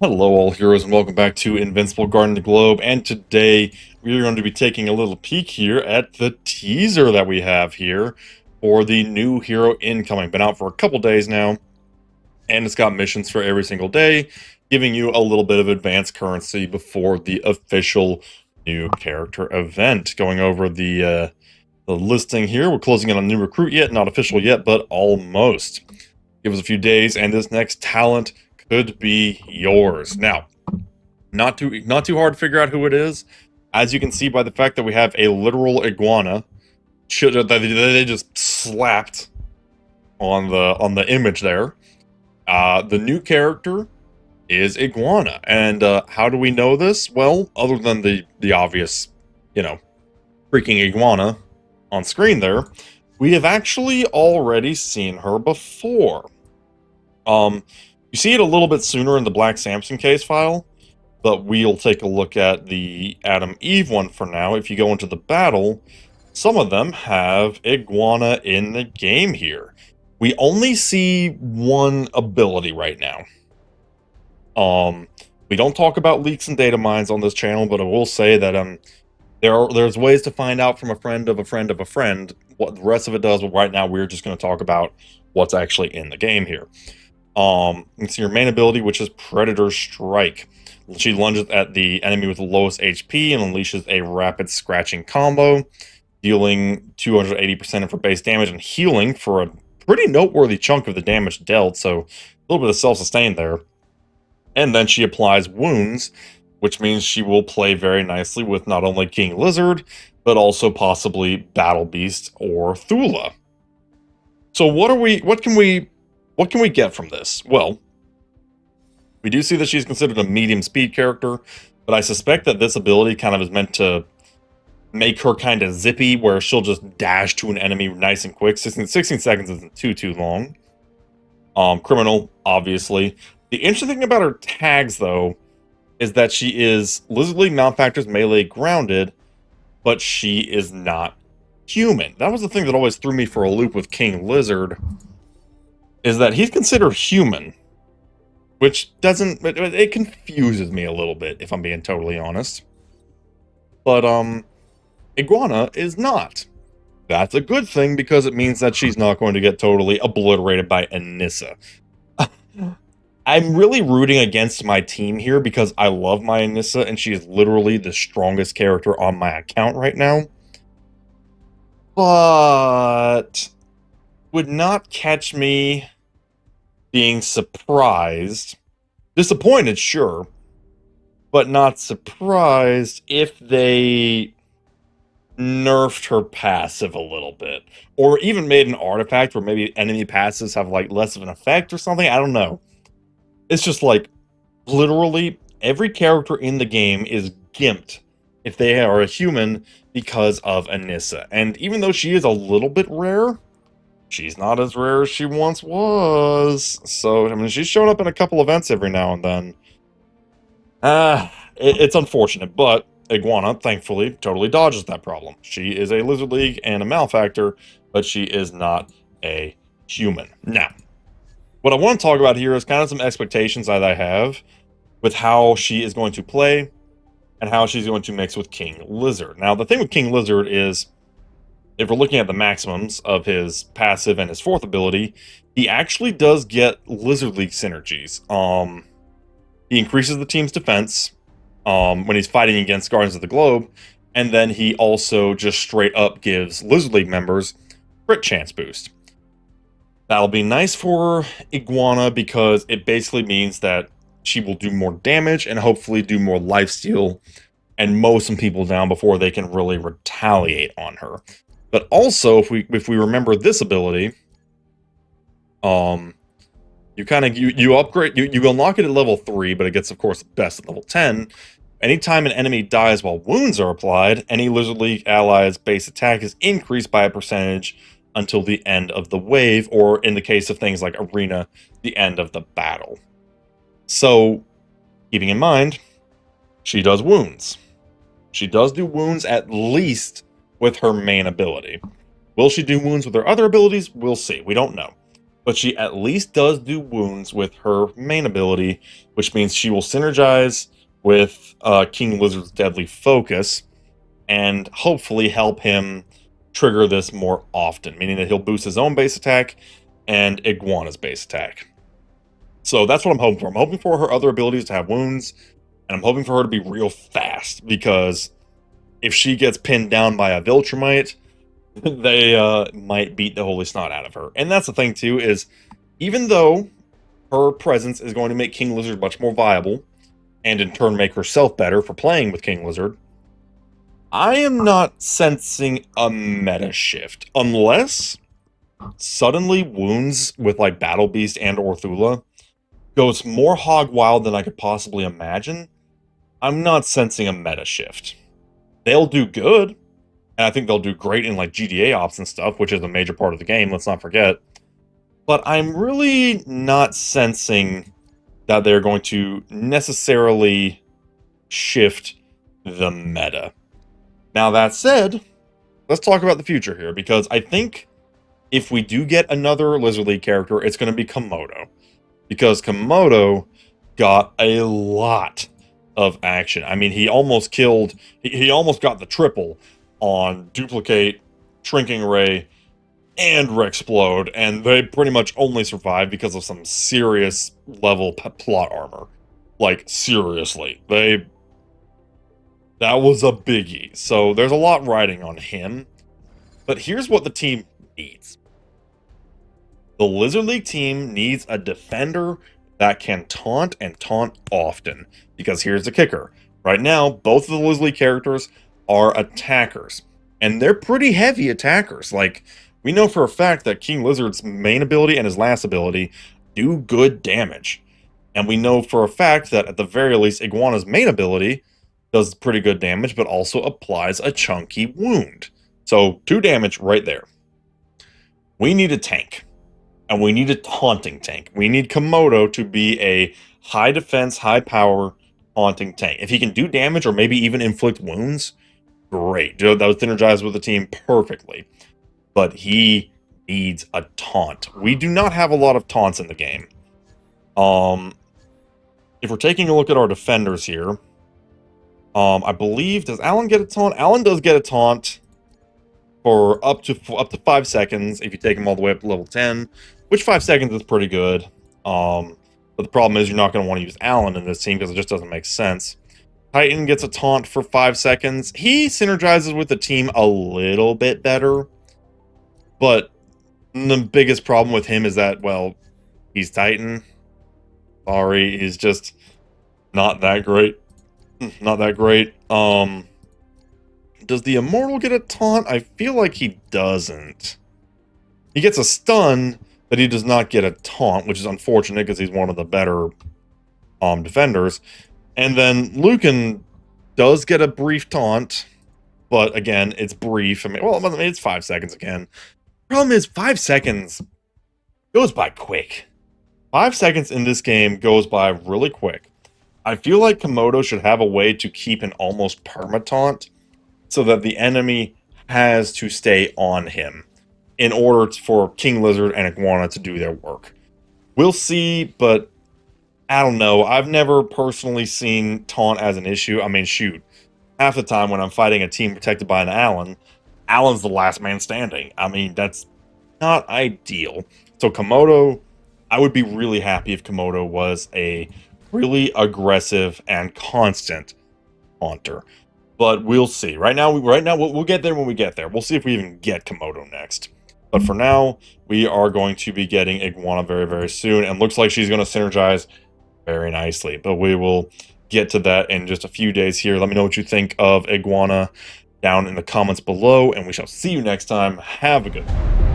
Hello, all heroes, and welcome back to Invincible Guarding the Globe. And today we are going to be taking a little peek here at the teaser that we have here for the new hero incoming. Been out for a couple days now, and it's got missions for every single day, giving you a little bit of advanced currency before the official new character event. Going over the listing here, we're closing in on new recruit yet, not official yet, but almost. Give us a few days, and this next talent could be yours. Now, not too hard to figure out who it is, as you can see by the fact that we have a literal iguana that they just slapped on the image there. The new character is Iguana, and how do we know this? Well, other than the obvious, you know, freaking iguana on screen there, we have actually already seen her before. You see it a little bit sooner in the Black Samson case file, but we'll take a look at the Adam Eve one for now. If you go into the battle, some of them have Iguana in the game here. We only see one ability right now. We don't talk about leaks and data mines on this channel, but I will say that there's ways to find out from a friend of a friend of a friend what the rest of it does, but right now we're just going to talk about what's actually in the game here. You can see her main ability, which is Predator Strike. She lunges at the enemy with the lowest HP and unleashes a rapid scratching combo, dealing 280% of her base damage and healing for a pretty noteworthy chunk of the damage dealt, so a little bit of self-sustain there. And then she applies wounds, which means she will play very nicely with not only King Lizard, but also possibly Battle Beast or Thula. So what can we get from this? Well, we do see that she's considered a medium speed character, but I suspect that this ability kind of is meant to make her kind of zippy, where she'll just dash to an enemy nice and quick. 16 seconds isn't too long. Criminal, obviously. The interesting thing about her tags, though, is that she is Lizard League Malefactor's melee grounded, but she is not human. That was the thing that always threw me for a loop with King Lizard, is that he's considered human, which doesn't, it confuses me a little bit, if I'm being totally honest. But, Iguana is not. That's a good thing, because it means that she's not going to get totally obliterated by Anissa. I'm really rooting against my team here, because I love my Anissa, and she is literally the strongest character on my account right now. But would not catch me being surprised. Disappointed, sure, but not surprised if they nerfed her passive a little bit, or even made an artifact where maybe enemy passives have like less of an effect or something. I don't know. It's just like literally every character in the game is gimped if they are a human because of Anissa. And even though she is a little bit rare, she's not as rare as she once was. So, I mean, she's shown up in a couple events every now and then. It's unfortunate, but Iguana, thankfully, totally dodges that problem. She is a Lizard League and a Malefactor, but she is not a human. Now, what I want to talk about here is kind of some expectations that I have with how she is going to play and how she's going to mix with King Lizard. Now, the thing with King Lizard is, if we're looking at the maximums of his passive and his fourth ability, he actually does get Lizard League synergies. He increases the team's defense when he's fighting against Guardians of the Globe, and then he also just straight up gives Lizard League members crit chance boost. That'll be nice for Iguana, because it basically means that she will do more damage and hopefully do more lifesteal and mow some people down before they can really retaliate on her. But also, if we remember this ability, you upgrade, you unlock it at level 3, but it gets, of course, best at level 10. Anytime an enemy dies while wounds are applied, any Lizard League ally's base attack is increased by a percentage until the end of the wave, or in the case of things like Arena, the end of the battle. So, keeping in mind, she does wounds. She does do wounds at least with her main ability. Will she do wounds with her other abilities? We'll see. We don't know. but she at least does do wounds with her main ability, which means she will synergize with King Lizard's Deadly Focus and hopefully help him trigger this more often, meaning that he'll boost his own base attack and Iguana's base attack. So that's what I'm hoping for. I'm hoping for her other abilities to have wounds, and I'm hoping for her to be real fast, because if she gets pinned down by a Viltrumite, they might beat the holy snot out of her. And that's the thing, too, is even though her presence is going to make King Lizard much more viable, and in turn make herself better for playing with King Lizard, I am not sensing a meta shift, unless suddenly wounds with like Battle Beast and Orthula goes more hog wild than I could possibly imagine. I'm not sensing a meta shift. They'll do good, and I think they'll do great in like GDA ops and stuff, which is a major part of the game, let's not forget. But I'm really not sensing that they're going to necessarily shift the meta. Now, that said, let's talk about the future here, because I think if we do get another Lizard League character, it's going to be Komodo. Because Komodo got a lot of action. I mean, he almost killed, he almost got the triple on Duplicate, Shrinking Ray, and Rexplode, and they pretty much only survived because of some serious level plot armor. Like, seriously. That was a biggie. So there's a lot riding on him. But here's what the team needs. The Lizard League team needs a defender that can taunt and taunt often. Because here's the kicker. Right now, both of the Lizard League characters are attackers. And they're pretty heavy attackers. Like, we know for a fact that King Lizard's main ability and his last ability do good damage. And we know for a fact that, at the very least, Iguana's main ability does pretty good damage, but also applies a chunky wound. So, 2 damage right there. We need a tank. And we need a taunting tank. We need Komodo to be a high defense, high power taunting tank. If he can do damage or maybe even inflict wounds, great. That would synergize with the team perfectly. But he needs a taunt. We do not have a lot of taunts in the game. If we're taking a look at our defenders here, I believe, does Alan get a taunt? Alan does get a taunt for up to 5 seconds if you take him all the way up to level 10, which 5 seconds is pretty good. But the problem is you're not going to want to use Alan in this team because it just doesn't make sense. Titan gets a taunt for 5 seconds. He synergizes with the team a little bit better, but the biggest problem with him is that, well, he's Titan. Sorry, he's just not that great. Not that great. Does the Immortal get a taunt? I feel like he doesn't. He gets a stun, but he does not get a taunt, which is unfortunate because he's one of the better defenders. And then Lucan does get a brief taunt, but again, it's brief. I mean, well, it's 5 seconds again. Problem is, 5 seconds goes by quick. 5 seconds in this game goes by really quick. I feel like Komodo should have a way to keep an almost perma-taunt so that the enemy has to stay on him in order for King Lizard and Iguana to do their work. We'll see, but I don't know. I've never personally seen taunt as an issue. I mean, shoot. Half the time when I'm fighting a team protected by an Alan, Alan's the last man standing. I mean, that's not ideal. So Komodo, I would be really happy if Komodo was a really aggressive and constant taunter. But we'll see. Right now, we'll get there when we get there. We'll see if we even get Komodo next. But for now, we are going to be getting Iguana very, very soon. And looks like she's going to synergize very nicely. But we will get to that in just a few days here. Let me know what you think of Iguana down in the comments below. And we shall see you next time. Have a good one.